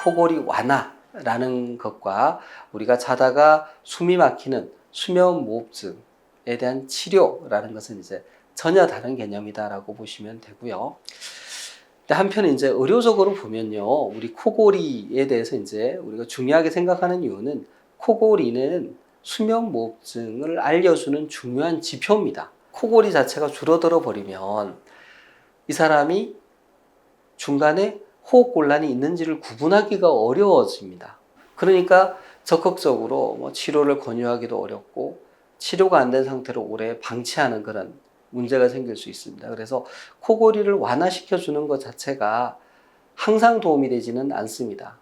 코골이 완화라는 것과 우리가 자다가 숨이 막히는 수면무호흡증에 대한 치료라는 것은 이제 전혀 다른 개념이다라고 보시면 되고요. 근데 한편에 이제 의료적으로 보면요, 우리 코골이에 대해서 이제 우리가 중요하게 생각하는 이유는 코골이는 수면무호흡증을 알려주는 중요한 지표입니다. 코골이 자체가 줄어들어 버리면 이 사람이 중간에 호흡곤란이 있는지를 구분하기가 어려워집니다. 그러니까 적극적으로 치료를 권유하기도 어렵고 치료가 안 된 상태로 오래 방치하는 그런 문제가 생길 수 있습니다. 그래서 코골이를 완화시켜 주는 것 자체가 항상 도움이 되지는 않습니다.